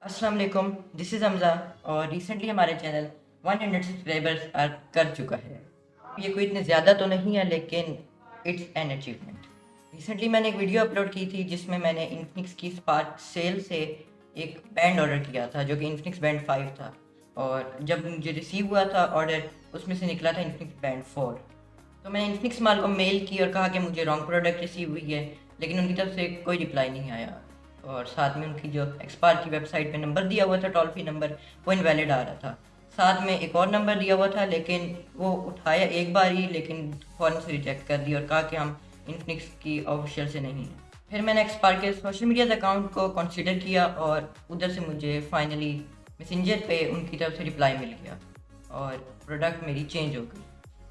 अस्सलाम वालेकुम, this is Hamza. और रिसेंटली हमारे चैनल 100 सब्सक्राइबर्स कर चुका है। ये कोई इतने ज़्यादा तो नहीं है, लेकिन इट्स एन अचीवमेंट। रिसेंटली मैंने एक वीडियो अपलोड की थी जिसमें मैंने इन्फिनिक्स की स्पार्क सेल से एक बैंड ऑर्डर किया था जो कि इन्फिनिक्स बैंड 5 था। और जब मुझे रिसीव हुआ था ऑर्डर, उसमें से निकला था इन्फिनिक्स बैंड 4। तो मैंने इन्फिनिक्स माल को मेल की और कहा कि मुझे रॉन्ग प्रोडक्ट रिसीव हुई है, लेकिन उनकी तरफ से कोई रिप्लाई नहीं आया। और साथ में उनकी जो एक्सपायर की वेबसाइट पे नंबर दिया हुआ था, टोल फ्री नंबर, वो इनवैलिड आ रहा था। साथ में एक और नंबर दिया हुआ था, लेकिन वो उठाया एक बार ही, लेकिन फ़ौरन से रिजेक्ट कर दिया और कहा कि हम इन्फिनिक्स की ऑफिशियल से नहीं हैं। फिर मैंने एक्सपायर के सोशल मीडिया अकाउंट को कंसिडर किया और उधर से मुझे फाइनली मैसेंजर पे उनकी तरफ से रिप्लाई मिल गया और प्रोडक्ट मेरी चेंज हो गई।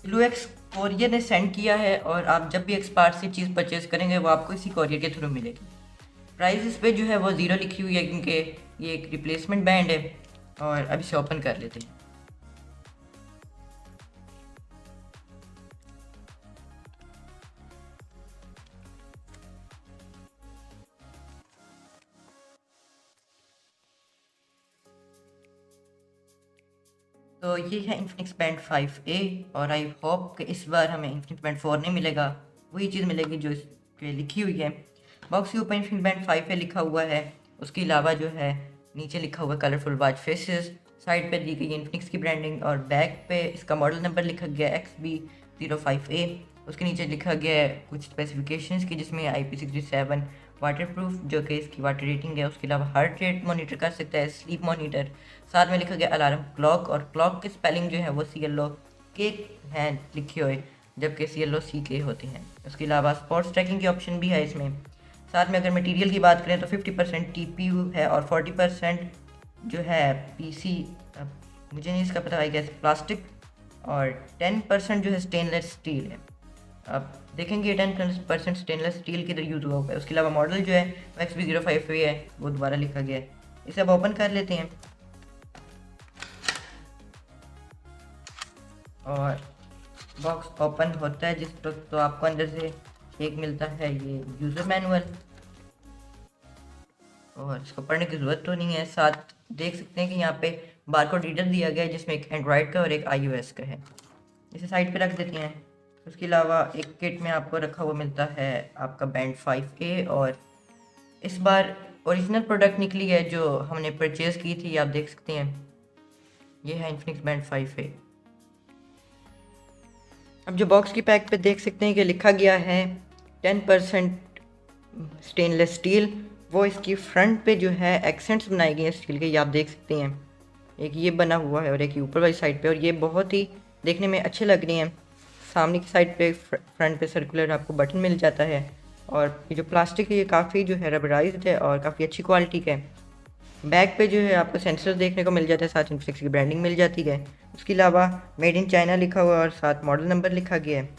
ब्लू एक्स कोरियर ने सेंड किया है और आप जब भी एक्सपायर से चीज़ परचेज़ करेंगे वो आपको इसी कोरियर के थ्रू मिलेगी। प्राइस इस पे जो है वो ज़ीरो लिखी हुई है क्योंकि ये एक रिप्लेसमेंट बैंड है। और अब इसे ओपन कर लेते हैं। तो ये है इन्फिनिक्स बैंड 5A। और आई होप कि इस बार हमें इन्फिनिक्स बैंड 4 नहीं मिलेगा, वही चीज़ मिलेगी जो इस पे लिखी हुई है। बॉक्स के ऊपर इन्फिनिक्स बैंड 5A लिखा हुआ है। उसके अलावा जो है नीचे लिखा हुआ कलरफुल वॉच फेसेस, साइड पे दी गई इन्फिनिक्स की ब्रांडिंग और बैक पे इसका मॉडल नंबर लिखा गया XB05A। उसके नीचे लिखा गया है कुछ स्पेसिफिकेशंस की, जिसमें IP67 वाटरप्रूफ जो कि इसकी वाटर रेटिंग है। उसके अलावा हार्ट रेट मॉनिटर कर सकता है, स्लीप मॉनिटर। साथ में लिखा गया अलार्म क्लॉक, और क्लॉक की स्पेलिंग जो है वो CLOK हैं लिखे हुए, जबकि CLOCK होते हैं। उसके अलावा स्पोर्ट्स ट्रैकिंग की ऑप्शन भी है इसमें। साथ में अगर मटेरियल की बात करें तो 50% TPU है और 40% जो है PC, मुझे नहीं इसका पता, आई गेस प्लास्टिक, और 10% जो है स्टेनलेस स्टील है। आप देखेंगे 10% स्टेनलेस स्टील की यूज़ हुआ हुआ है। उसके अलावा मॉडल जो है वो XB05A है, वो दोबारा लिखा गया है। इसे अब ओपन कर लेते हैं। और बॉक्स ओपन होता है जिस तो आपको अंदर से एक मिलता है ये यूज़र मैनुअल, और इसको पढ़ने की ज़रूरत तो नहीं है। साथ देख सकते हैं कि यहाँ पे बारकोड रीडर दिया गया है जिसमें एक एंड्रॉयड का और एक iOS का है। इसे साइड पे रख देते हैं। उसके अलावा एक किट में आपको रखा हुआ मिलता है आपका बैंड 5A। और इस बार ओरिजिनल प्रोडक्ट निकली है जो हमने परचेज़ की थी, आप देख सकते हैं ये है इन्फिनिक्स बैंड 5A। अब जो बॉक्स की पैक पे देख सकते हैं कि लिखा गया है 10% स्टेनलेस स्टील, वो इसकी फ्रंट पे जो है एक्सेंट्स बनाए गए हैं स्टील के, ये आप देख सकते हैं। एक ये बना हुआ है और एक ऊपर वाली साइड पे, और ये बहुत ही देखने में अच्छे लग रहे हैं। सामने की साइड पे फ्रंट पे सर्कुलर आपको बटन मिल जाता है। और ये जो प्लास्टिक है ये काफ़ी जो है रबराइज्ड है और काफ़ी अच्छी क्वालिटी का है। बैक पे जो है आपको सेंसर देखने को मिल जाता है, साथ इन्फिनिक्स की ब्रांडिंग मिल जाती है। उसके अलावा मेड इन चाइना लिखा हुआ है और साथ मॉडल नंबर लिखा गया है।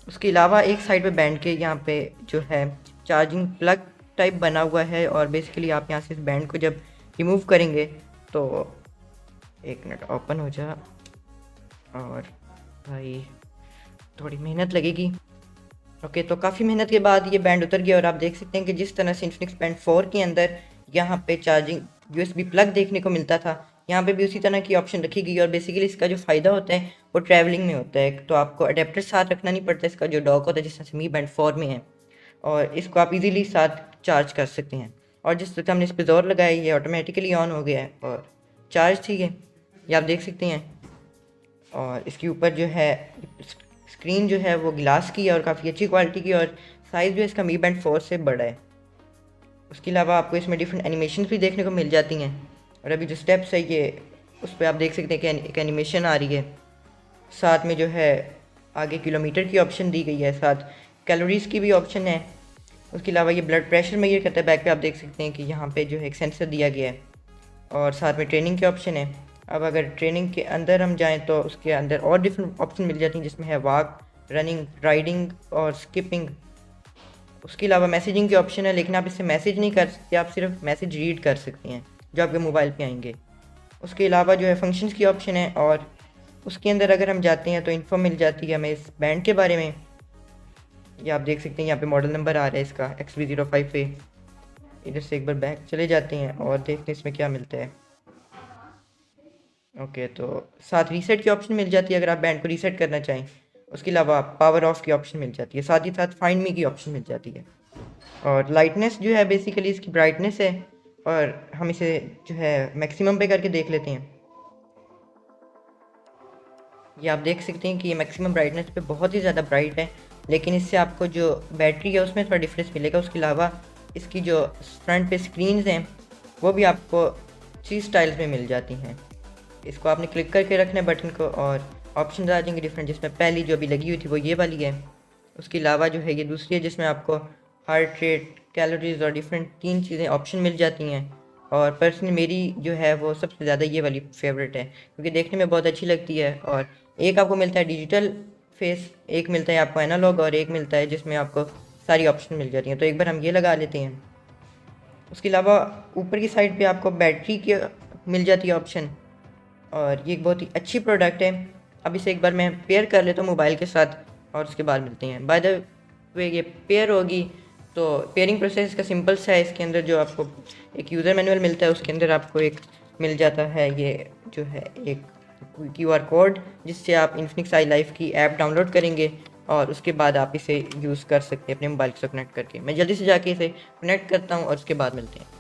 उसके अलावा एक साइड पे बैंड के यहाँ पे जो है चार्जिंग प्लग टाइप बना हुआ है, और बेसिकली आप यहाँ से इस बैंड को जब रिमूव करेंगे तो एक मिनट ओपन हो जा, और भाई थोड़ी मेहनत लगेगी। ओके, तो काफ़ी मेहनत के बाद ये बैंड उतर गया, और आप देख सकते हैं कि जिस तरह से इन्फिनिक्स बैंड 4 के अंदर यहाँ पे चार्जिंग USB प्लग देखने को मिलता था, यहाँ पे भी उसी तरह की ऑप्शन रखी गई। और बेसिकली इसका जो फ़ायदा होता है वो ट्रैवलिंग में होता है, तो आपको अडेप्टर साथ रखना नहीं पड़ता। इसका जो डॉक होता है जिस तरह से मी बैंड 4 में है, और इसको आप इजीली साथ चार्ज कर सकते हैं। और जिस तरह हमने इस पर जोर लगाया ये ऑटोमेटिकली ऑन हो गया है और चार्ज थी ये आप देख सकते हैं। और इसके ऊपर जो है स्क्रीन जो है वो ग्लास की है और काफ़ी अच्छी क्वालिटी की, और साइज़ जो है इसका मी बैंड 4 से बड़ा है। उसके अलावा आपको इसमें डिफरेंट एनिमेशन भी देखने को मिल जाती हैं। और अभी जो स्टेप्स है ये उस पर आप देख सकते हैं कि एक एनिमेशन आ रही है। साथ में जो है आगे किलोमीटर की ऑप्शन दी गई है, साथ कैलोरीज़ की भी ऑप्शन है। उसके अलावा ये ब्लड प्रेशर मेजर करता है। बैक पे आप देख सकते हैं कि यहाँ पे जो है एक सेंसर दिया गया है, और साथ में ट्रेनिंग के ऑप्शन है। अब अगर ट्रेनिंग के अंदर हम जाएं तो उसके अंदर और डिफरेंट ऑप्शन मिल जाती हैं, जिसमें है वॉक, रनिंग, राइडिंग और स्किपिंग। उसके अलावा मैसेजिंग के ऑप्शन है, लेकिन आप इससे मैसेज नहीं कर सकते, आप सिर्फ मैसेज रीड कर सकते हैं जो आपके मोबाइल पे आएंगे। उसके अलावा जो है फंक्शंस की ऑप्शन है, और उसके अंदर अगर हम जाते हैं तो इन्फो मिल जाती है हमें इस बैंड के बारे में। ये आप देख सकते हैं यहाँ पे मॉडल नंबर आ रहा है इसका XB05A। इधर से एक बार बैक चले जाते हैं और देखते हैं इसमें क्या मिलता है। ओके, तो साथ रीसेट की ऑप्शन मिल जाती है अगर आप बैंड को रीसेट करना चाहें। उसके अलावा पावर ऑफ की ऑप्शन मिल जाती है, साथ ही साथ फाइंड मी की ऑप्शन मिल जाती है। और लाइटनेस जो है बेसिकली इसकी ब्राइटनेस है, और हम इसे जो है मैक्सिमम पे करके देख लेते हैं। ये आप देख सकते हैं कि ये मैक्सिमम ब्राइटनेस पे बहुत ही ज़्यादा ब्राइट है, लेकिन इससे आपको जो बैटरी है उसमें थोड़ा डिफरेंस मिलेगा। उसके अलावा इसकी जो फ्रंट पे स्क्रीन्स हैं वो भी आपको 3 स्टाइल्स में मिल जाती हैं। इसको आपने क्लिक करके रखना है बटन को, और ऑप्शन आ जाएंगे डिफरेंट, जिसमें पहली जो अभी लगी हुई थी वो ये वाली है। उसके अलावा जो है ये दूसरी है जिसमें आपको हार्ट रेट, कैलोरीज और डिफरेंट 3 चीज़ें ऑप्शन मिल जाती हैं। और पर्सनली मेरी जो है वो सबसे ज़्यादा ये वाली फेवरेट है, क्योंकि देखने में बहुत अच्छी लगती है। और एक आपको मिलता है डिजिटल फेस, एक मिलता है आपको एनालॉग, और एक मिलता है जिसमें आपको सारी ऑप्शन मिल जाती हैं। तो एक बार हम ये लगा लेते हैं। उसके अलावा ऊपर की साइड पे आपको बैटरी की मिल जाती है ऑप्शन, और ये एक बहुत ही अच्छी प्रोडक्ट है। अब इसे एक बार मैं पेयर कर लेता हूँ मोबाइल के साथ, और उसके बाद मिलते हैं। बाय द वे ये पेयर होगी तो पेयरिंग प्रोसेस का सिंपल सा है। इसके अंदर जो आपको एक यूज़र मैनुअल मिलता है, उसके अंदर आपको एक मिल जाता है ये जो है एक QR कोड, जिससे आप इन्फिनिक्स आई लाइफ की ऐप डाउनलोड करेंगे, और उसके बाद आप इसे यूज़ कर सकते हैं अपने मोबाइल के साथ कनेक्ट करके। मैं जल्दी से जाके इसे कनेक्ट करता हूँ और उसके बाद मिलते हैं।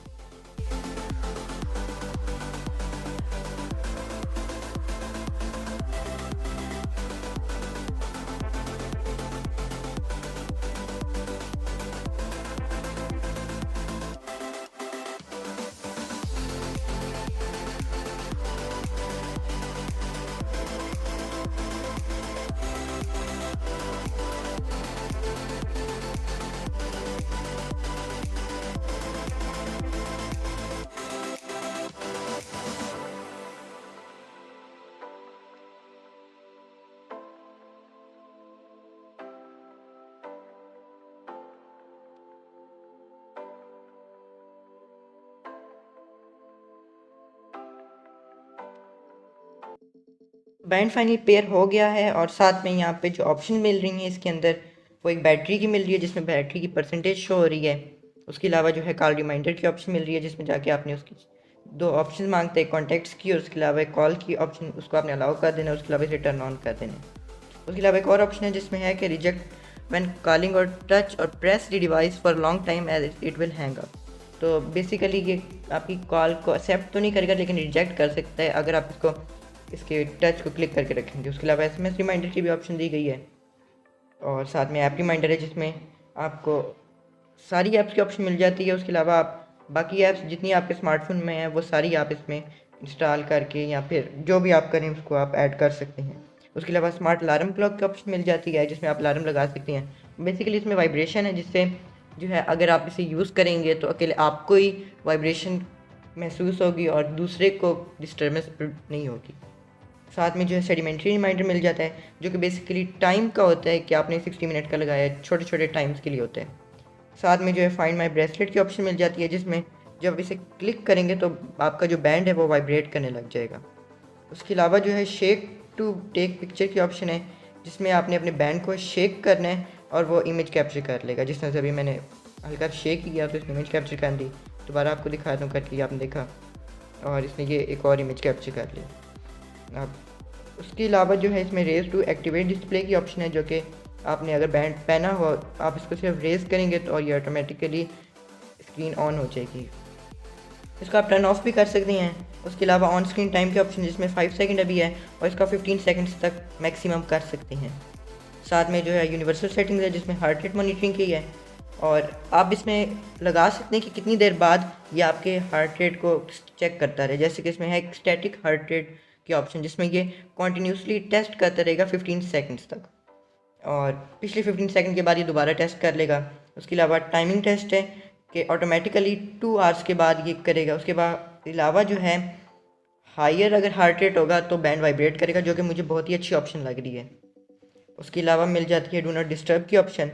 बैंड फाइनली पेयर हो गया है, और साथ में यहाँ पे जो ऑप्शन मिल रही हैं इसके अंदर, वो एक बैटरी की मिल रही है जिसमें बैटरी की परसेंटेज शो हो रही है। उसके अलावा जो है कॉल रिमाइंडर की ऑप्शन मिल रही है, जिसमें जाके आपने उसकी 2 ऑप्शन मांगते हैं, कॉन्टैक्ट्स की और उसके अलावा एक कॉल की ऑप्शन, उसको आपने अलाउ कर देना, उसके अलावा इसे टर्न ऑन कर देना। उसके अलावा एक और ऑप्शन है जिसमें है कि रिजेक्ट व्हेन कॉलिंग और टच और press the device for long time as it will hang up. तो बेसिकली ये आपकी कॉल को एक्सेप्ट तो नहीं करेगा, लेकिन रिजेक्ट कर सकता है अगर आप इसके टच को क्लिक करके रखेंगे। उसके अलावा SMS रिमाइंडर की भी ऑप्शन दी गई है, और साथ में ऐप रिमाइंडर है जिसमें आपको सारी ऐप्स की ऑप्शन मिल जाती है। उसके अलावा आप बाकी ऐप्स जितनी आपके स्मार्टफोन में हैं वो सारी आप इसमें इंस्टॉल करके या फिर जो भी आप करें उसको आप ऐड कर सकते हैं। उसके अलावा स्मार्ट अलार्म क्लॉक की ऑप्शन मिल जाती है जिसमें आप अलार्म लगा सकते हैं। बेसिकली इसमें वाइब्रेशन है, जिससे जो है अगर आप इसे यूज़ करेंगे तो अकेले आपको ही वाइब्रेशन महसूस होगी और दूसरे को डिस्टर्बेंस नहीं होगी। साथ में जो है सेडिमेंट्री रिमाइंडर मिल जाता है, जो कि बेसिकली टाइम का होता है कि आपने 60 मिनट का लगाया है, छोटे छोटे टाइम्स के लिए होता है। साथ में जो है फाइंड माई ब्रेसलेट की ऑप्शन मिल जाती है, जिसमें जब इसे क्लिक करेंगे तो आपका जो बैंड है वो वाइब्रेट करने लग जाएगा। उसके अलावा जो है शेक टू टेक पिक्चर की ऑप्शन है, जिसमें आपने अपने बैंड को शेक करना है और वो इमेज कैप्चर कर लेगा। जिस तरह से अभी मैंने हल्का शेक किया तो इसने इमेज कैप्चर कर दी। दोबारा आपको दिखाता हूँ करके, आपने देखा, और इसने ये एक और इमेज कैप्चर कर ली। अब उसके अलावा जो है इसमें रेज टू एक्टिवेट डिस्प्ले की ऑप्शन है, जो कि आपने अगर बैंड पहना हो आप इसको सिर्फ रेज करेंगे तो और ये ऑटोमेटिकली स्क्रीन ऑन हो जाएगी। इसको आप टर्न ऑफ भी कर सकते हैं। उसके अलावा ऑन स्क्रीन टाइम के ऑप्शन, जिसमें 5 सेकंड अभी है, और इसका 15 सेकंड्स तक मैक्सिमम कर सकते हैं। साथ में जो है यूनिवर्सल सेटिंग्स है, जिसमें हार्ट रेट मॉनिटरिंग की है, और आप इसमें लगा सकते हैं कि कितनी देर बाद ये आपके हार्ट रेट को चेक करता रहे। जैसे कि इसमें है एक स्टैटिक हार्ट रेट की ऑप्शन, जिसमें ये कॉन्टीन्यूसली टेस्ट करता रहेगा 15 सेकंड्स तक, और पिछले 15 सेकंड के बाद ये दोबारा टेस्ट कर लेगा। उसके अलावा टाइमिंग टेस्ट है कि ऑटोमेटिकली 2 आवर्स के बाद ये करेगा। उसके बाद अलावा जो है हायर अगर हार्ट रेट होगा तो बैंड वाइब्रेट करेगा, जो कि मुझे बहुत ही अच्छी ऑप्शन लग रही है। उसके अलावा मिल जाती है डू नॉट डिस्टर्ब की ऑप्शन।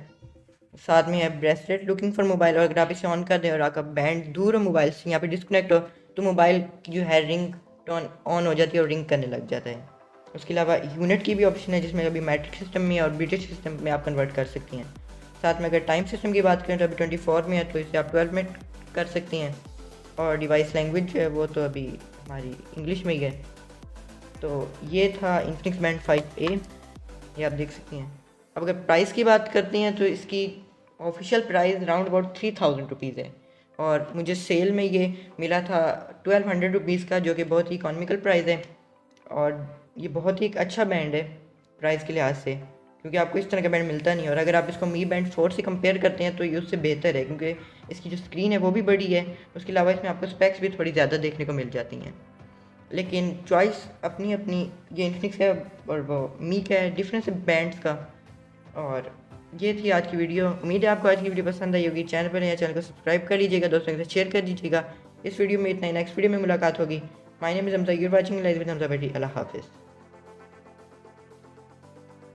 साथ में है ब्रेसलेट लुकिंग फॉर मोबाइल, और अगर आप इसे ऑन कर दें और आपका बैंड दूर हो मोबाइल से, यहाँ पे डिस्कनेक्ट हो, तो मोबाइल की जो है रिंग टोन ऑन हो जाती है और रिंग करने लग जाता है। उसके अलावा यूनिट की भी ऑप्शन है, जिसमें अभी मैट्रिक सिस्टम में और ब्रिटिश सिस्टम में आप कन्वर्ट कर सकती हैं। साथ में अगर टाइम सिस्टम की बात करें तो अभी 24 में है, तो इसे आप 12 मिनट कर सकती हैं। और डिवाइस लैंग्वेज जो है वो तो अभी हमारी इंग्लिश में ही है। तो ये था इन्फिनिक्स बैंड 5A, ये आप देख सकती हैं। अब अगर प्राइस की बात करते हैं तो इसकी official price round about 3000 rupees है, और मुझे सेल में ये मिला था 1200 रुपीज़ का, जो कि बहुत ही इकॉनमिकल प्राइस है। और ये बहुत ही एक अच्छा बैंड है प्राइस के लिहाज से, क्योंकि आपको इस तरह का बैंड मिलता नहीं है। और अगर आप इसको मी बैंड 4 से कंपेयर करते हैं तो ये उससे बेहतर है, क्योंकि इसकी जो स्क्रीन है वो भी बड़ी है, उसके अलावा इसमें आपको स्पेक्स भी थोड़ी ज़्यादा देखने को मिल जाती हैं। लेकिन चॉइस अपनी अपनी, ये इन्फिनिक्स है और वो मी का है, डिफरेंस है बैंड्स का। और ये थी आज की वीडियो। उम्मीद है आपको आज की वीडियो पसंद आई होगी। चैनल पर नया, चैनल को सब्सक्राइब कर लीजिएगा, दोस्तों के साथ शेयर कर दीजिएगा। इस वीडियो में इतना ही, नेक्स्ट वीडियो में मुलाकात होगी। My name is Hamza, you are watching live with Hamza बेटी। अल्लाह हाफिज़।